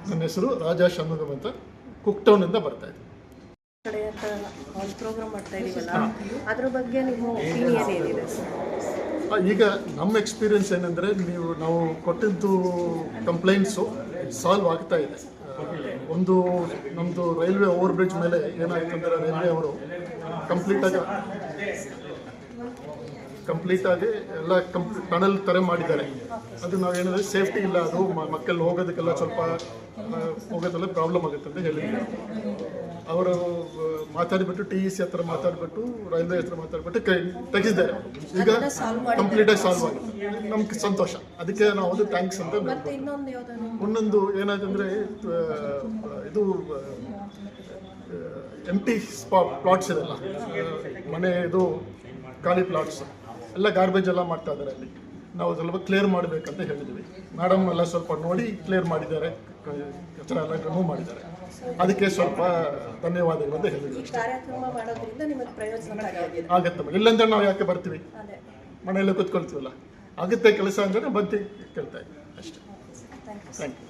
ನನ್ನ ಹೆಸರು ರಾಜಾ ಷಣ್ಮುಗಂ ಅಂತ ಕುಕ್ಟೌನಿಂದ ಬರ್ತಾ ಇದ್ದೀನಿ. ಪ್ರೋಗ್ರಾಮ್ ಮಾಡ್ತಾ ಇದೀವಲ್ಲ, ಅದ್ರ ಬಗ್ಗೆ ನಿಮ್ಮ ಒಪಿನಿಯನ್ ಏನಿದೆ? ಈಗ ನಮ್ಮ ಎಕ್ಸ್ಪೀರಿಯನ್ಸ್ ಏನಂದರೆ, ನಾವು ಕೊಟ್ಟಿದ್ದು ಕಂಪ್ಲೇಂಟ್ಸು ಸಾಲ್ವ್ ಆಗ್ತಾ ಇದೆ. ಒಂದು ನಮ್ಮದು ರೈಲ್ವೆ ಓವರ್ ಬ್ರಿಡ್ಜ್ ಮೇಲೆ ಏನಾಯ್ತು ಅಂದರೆ, ರೈಲ್ವೆ ಅವರು ಕಂಪ್ಲೀಟಾಗಿ ಎಲ್ಲ ಟನಲ್ ಥರ ಮಾಡಿದ್ದಾರೆ. ಅದು ನಾವೇನಿದ್ರೆ ಸೇಫ್ಟಿ ಇಲ್ಲ, ಅದು ಮಕ್ಕಳು ಹೋಗೋದಕ್ಕೆಲ್ಲ ಸ್ವಲ್ಪ ಹೋಗೋದೆಲ್ಲ ಪ್ರಾಬ್ಲಮ್ ಆಗುತ್ತೆ ಅಂತ ಹೇಳಿದ್ರು. ಅವರು ಮಾತಾಡಿಬಿಟ್ಟು TEC ಹತ್ರ ಮಾತಾಡಿಬಿಟ್ಟು ರೈಲ್ವೆ ಹತ್ರ ಮಾತಾಡಿಬಿಟ್ಟು ತೆಗೆಸಿದ್ದಾರೆ. ಈಗ ಕಂಪ್ಲೀಟಾಗಿ ಸಾಲ್ವ್ ಆಗಿದೆ, ನಮ್ಗೆ ಸಂತೋಷ. ಅದಕ್ಕೆ ನಾವು ಥ್ಯಾಂಕ್ಸ್ ಅಂತ. ಇನ್ನೊಂದು ಏನಾಯ್ತು ಅಂದರೆ, ಇದು ಎಂಟಿ ಪ್ಲಾಟ್ಸ್ ಇದೆಲ್ಲ, ಮನೆ ಇದು ಖಾಲಿ ಪ್ಲಾಟ್ಸ್ ಎಲ್ಲ ಗಾರ್ಬೇಜ್ ಎಲ್ಲ ಮಾಡ್ತಾ ಇದ್ದಾರೆ. ಅಲ್ಲಿ ನಾವು ಸ್ವಲ್ಪ ಕ್ಲಿಯರ್ ಮಾಡಬೇಕಂತ ಹೇಳಿದ್ವಿ. ಮೇಡಮ್ ಎಲ್ಲ ಸ್ವಲ್ಪ ನೋಡಿ ಕ್ಲಿಯರ್ ಮಾಡಿದ್ದಾರೆ, ಕಚರ ಎಲ್ಲ ರಿಮೂವ್ ಮಾಡಿದ್ದಾರೆ. ಅದಕ್ಕೆ ಸ್ವಲ್ಪ ಧನ್ಯವಾದಗಳು ಅಂತ ಹೇಳಿದ್ವಿ. ಆಗತ್ತೆ, ಇಲ್ಲಂದ್ರೆ ನಾವು ಯಾಕೆ ಬರ್ತೀವಿ? ಮನೆಯಲ್ಲೇ ಕೂತ್ಕೊಳ್ತೀವಲ್ಲ, ಆಗುತ್ತೆ ಕೆಲಸ ಅಂದರೆ ಬಂದು ಕೇಳ್ತಾ ಇದ್ದೀವಿ ಅಷ್ಟೇ. Thank you.